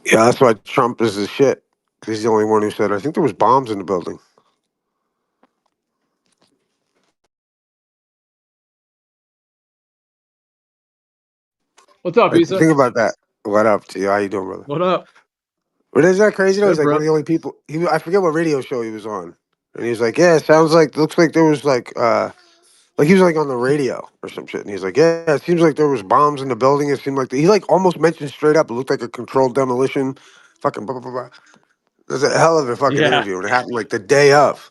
Yeah, that's why Trump is the shit. 'Cause he's the only one who said, I think there was bombs in the building. What's up, Like, Isa? think about that. What up to you? How you doing, brother? What up? But isn't that crazy though? He's Good, like one bro. of the only people. I forget what radio show he was on, and he's like, yeah, it sounds like looks like there was like he was like on the radio or some shit, and he's like, yeah, it seems like there was bombs in the building. It seemed like he like almost mentioned straight up. It looked like a controlled demolition. Fucking blah blah blah. Blah. It was a hell of a fucking Yeah. interview, and it happened like the day of,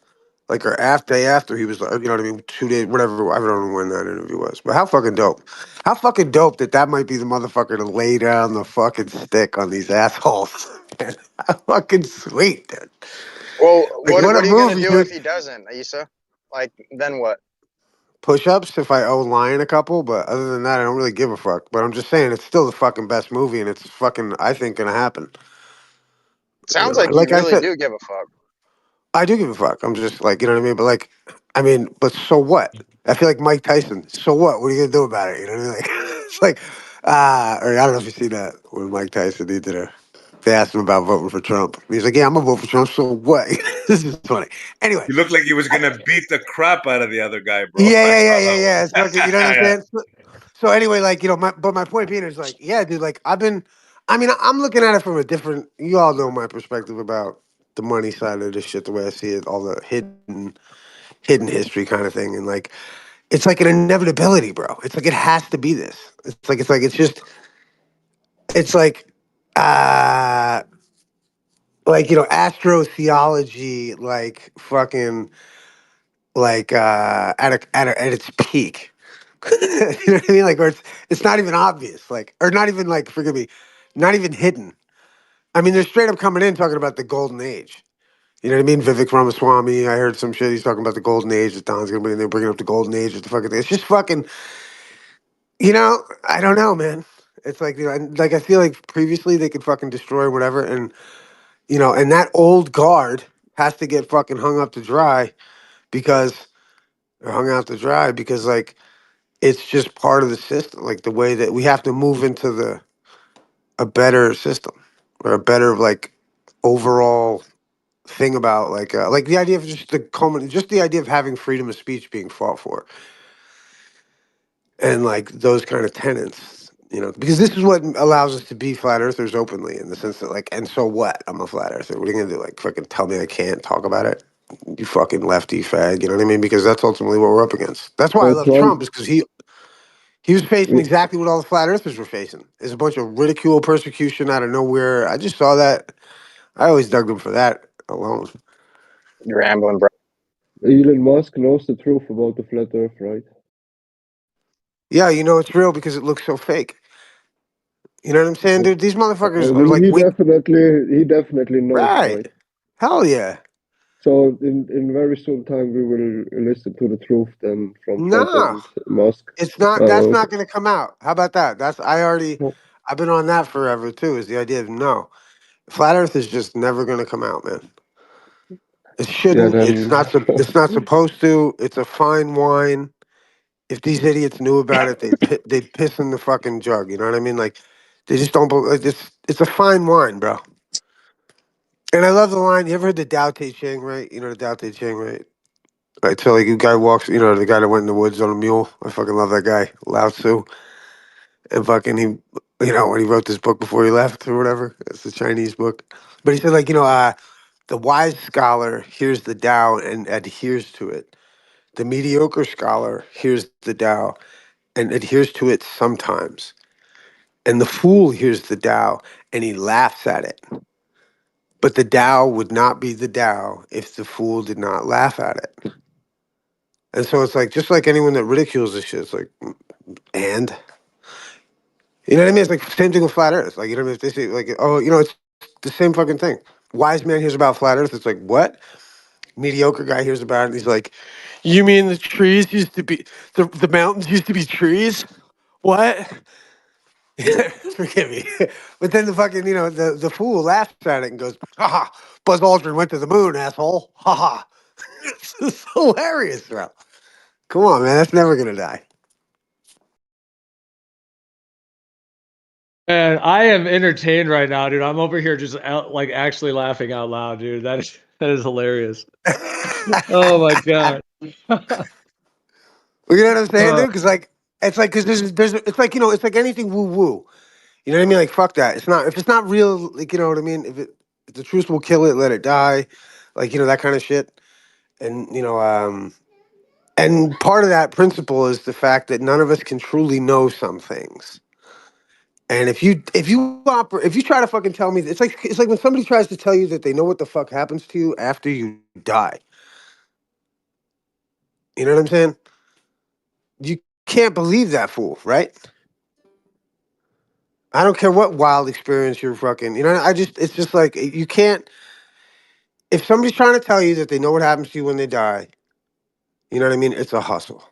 like or after day after he was like, you know what I mean, 2 days, whatever. I don't know when that interview was, but how fucking dope! How fucking dope that might be the motherfucker to lay down the fucking stick on these assholes. Man, how fucking sweet, dude. Well, Like what what a what are you gonna movie, do if dude. he doesn't, Issa? Like, then what? Push-ups if I owe Lion a couple, but other than that, I don't really give a fuck. But I'm just saying, it's still the fucking best movie, and it's fucking, I think, gonna happen. Sounds like you Like I really said, do give a fuck. I do give a fuck. I'm just like, you know what I mean? But like, I mean, but so what? I feel like Mike Tyson. So what? What are you gonna do about it? You know what I mean? Like, it's like, or I don't know if you see that when Mike Tyson he did a. They asked him about voting for Trump. He's like, yeah, I'm gonna vote for Trump. So what? This is funny. Anyway, He looked like he was gonna beat the crap out of the other guy, bro. yeah, I yeah, saw yeah, yeah, yeah. It's that fucking, you know what I'm one. saying? So anyway, like, my point being is like, yeah, dude, like I mean, I'm looking at it from a different, you all know my perspective about the money side of this shit, the way I see it, all the hidden history kind of thing. And like, it's like an inevitability, bro. It's like, it has to be this. It's just, it's uh, like, astrotheology, like fucking, like at its peak. You know what I mean? Like, or it's not even obvious, like, or not even like, forgive me, not even hidden. I mean, they're straight up coming in talking about the golden age. You know what I mean? Vivek Ramaswamy. I heard some shit. He's talking about the golden age. That Don's gonna be in there bringing up the golden age. What the fucking thing? It's just fucking. I don't know, man. It's like and, like I feel like previously they could fucking destroy whatever, and and that old guard has to get fucking hung up to dry because or hung out to dry because like it's just part of the system. Like the way that we have to move into the a better system or a better like overall thing about like the idea of just the idea of having freedom of speech being fought for and like those kind of tenets, because this is what allows us to be flat earthers openly in the sense that like, and so what? I'm a flat earther. What are you gonna do? Like fucking tell me I can't talk about it? You fucking lefty fag. You know what I mean? Because that's ultimately what we're up against. That's why I So love Trump, Trump is because he was facing exactly what all the flat earthers were facing. Is a bunch of ridicule, persecution out of nowhere. I just saw that. I always dug him for that alone. You're rambling, bro. Elon Musk knows the truth about the flat Earth, right? Yeah, it's real because it looks so fake. You know what I'm saying, dude? These motherfuckers are Well, like, wait, he definitely knows, right? right? Hell yeah. So in very soon time we will listen to the truth then from Trump No, and Musk. it's not. That's Uh, not going to come out. How about that? I've been on that forever too. Is the idea of no, flat Earth is just never going to come out, man. It yeah, shouldn't. It's then not. It's not supposed to. It's a fine wine. If these idiots knew about it, they'd piss in the fucking jug. You know what I mean? Like they just don't. Like, it's a fine wine, bro. And I love the line. You ever heard the Tao Te Ching, right? You know the Tao Te Ching, right? Right. So like, a guy walks. The guy that went in the woods on a mule. I fucking love that guy, Lao Tzu. And fucking when he wrote this book before he left or whatever, it's a Chinese book. But he said like, the wise scholar hears the Tao and adheres to it. The mediocre scholar hears the Tao and adheres to it sometimes. And the fool hears the Tao and he laughs at it. But the Tao would not be the Tao if the fool did not laugh at it. And so it's like, just like anyone that ridicules this shit, it's like, and you know what I mean? It's like same thing with flat Earth. Like, if they say like, oh, it's the same fucking thing. Wise man hears about flat Earth. It's like, what? Mediocre guy hears about it. And he's like, you mean the trees used to be the mountains used to be trees? What? Forgive me. But then the fucking, the fool laughs at it and goes, haha, Buzz Aldrin went to the moon, asshole. Haha. It's hilarious, bro. Come on, man. That's never gonna die. And I am entertained right now, dude. I'm over here just like actually laughing out loud, dude. That is hilarious. Oh my god. You know what I'm saying, Uh, dude? Because because it's like it's like anything woo woo. You know what I mean? Like fuck that. It's not if it's not real. Like you know what I mean? If the truth will kill it, let it die. Like that kind of shit. And and part of that principle is the fact that none of us can truly know some things. And if you try to fucking tell me, it's like when somebody tries to tell you that they know what the fuck happens to you after you die. You know what I'm saying? You can't believe that fool, right? I don't care what wild experience you're fucking. It's just like you can't. If somebody's trying to tell you that they know what happens to you when they die, you know what I mean? It's a hustle.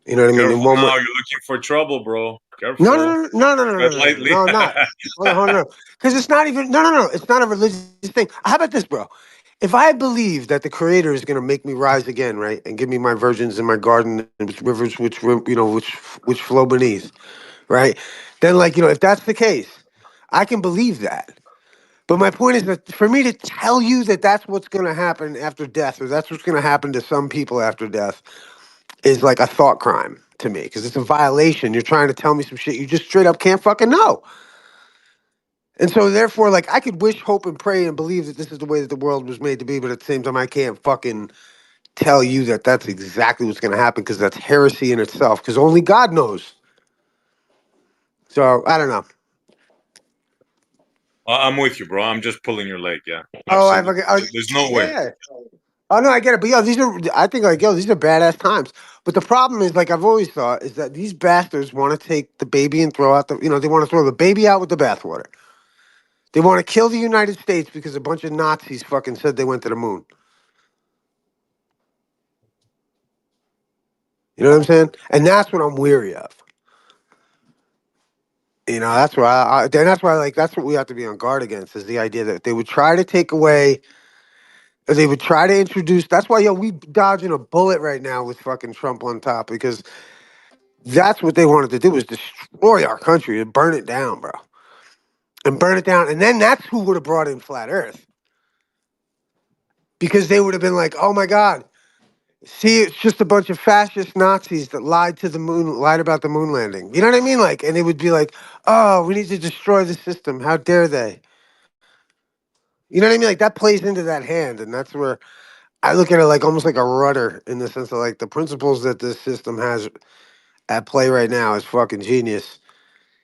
You know what I mean? Careful In one now, way. you're looking for trouble, bro. Careful. No, no, no, no, no, no, no, Tread no, no, lightly. no, I'm not. Hold on, no. Because it's not even. No, no, no. It's not a religious thing. How about this, bro? If I believe that the Creator is going to make me rise again, right, and give me my virgins in my garden and rivers which flow beneath, right, then if that's the case, I can believe that. But my point is that for me to tell you that that's what's going to happen after death, or that's what's going to happen to some people after death, is like a thought crime to me because it's a violation. You're trying to tell me some shit you just straight up can't fucking know. And so therefore, I could wish, hope, and pray and believe that this is the way that the world was made to be, but at the same time, I can't fucking tell you that that's exactly what's going to happen because that's heresy in itself because only God knows. So I don't know. I'm with you, bro. I'm just pulling your leg. Yeah. Oh, Absolutely. There's no way. yeah. Oh no, I get it. But I think these are badass times. But the problem is, I've always thought, is that these bastards want to take the baby and throw out they want to throw the baby out with the bathwater. They want to kill the United States because a bunch of Nazis fucking said they went to the moon. You know what I'm saying? And that's what I'm weary of. That's why that's what we have to be on guard against is the idea that they would try to take away, or they would try to introduce. That's why we dodging a bullet right now with fucking Trump on top because that's what they wanted to do is destroy our country and burn it down, bro. And burn it down. And then that's who would have brought in Flat Earth. Because they would have been like, oh my God, see, it's just a bunch of fascist Nazis that lied to the moon, lied about the moon landing. You know what I mean? And it would be like, oh, we need to destroy the system. How dare they? You know what I mean? That plays into that hand. And that's where I look at it almost like a rudder in the sense of the principles that this system has at play right now is fucking genius.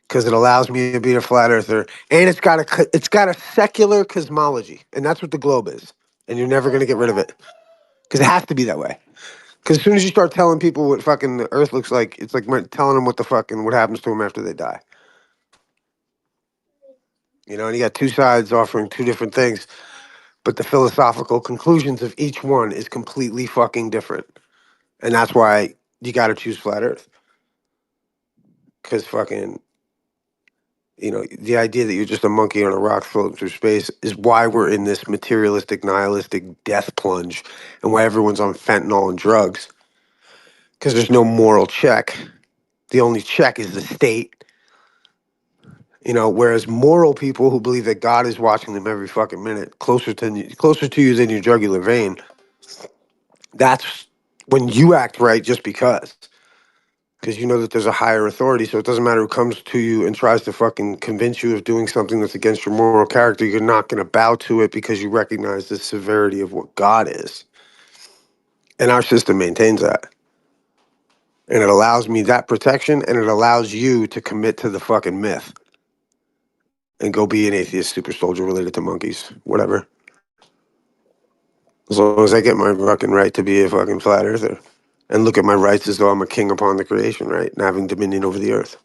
Because it allows me to be a flat earther, and it's got a secular cosmology, and that's what the globe is, and you're never gonna get rid of it, because it has to be that way. Because as soon as you start telling people what fucking the Earth looks like, it's like telling them what happens to them after they die. And you got two sides offering two different things, but the philosophical conclusions of each one is completely fucking different, and that's why you got to choose flat Earth, because fucking. The idea that you're just a monkey on a rock floating through space is why we're in this materialistic, nihilistic death plunge and why everyone's on fentanyl and drugs. Because there's no moral check. The only check is the state. Whereas moral people who believe that God is watching them every fucking minute, closer to you than your jugular vein, that's when you act right just because. Because you know that there's a higher authority, so it doesn't matter who comes to you and tries to fucking convince you of doing something that's against your moral character. You're not going to bow to it because you recognize the severity of what God is. And our system maintains that. And it allows me that protection, and it allows you to commit to the fucking myth and go be an atheist super soldier related to monkeys, whatever. As long as I get my fucking right to be a fucking flat earther and look at my rights as though I'm a king upon the creation, right? And having dominion over the earth.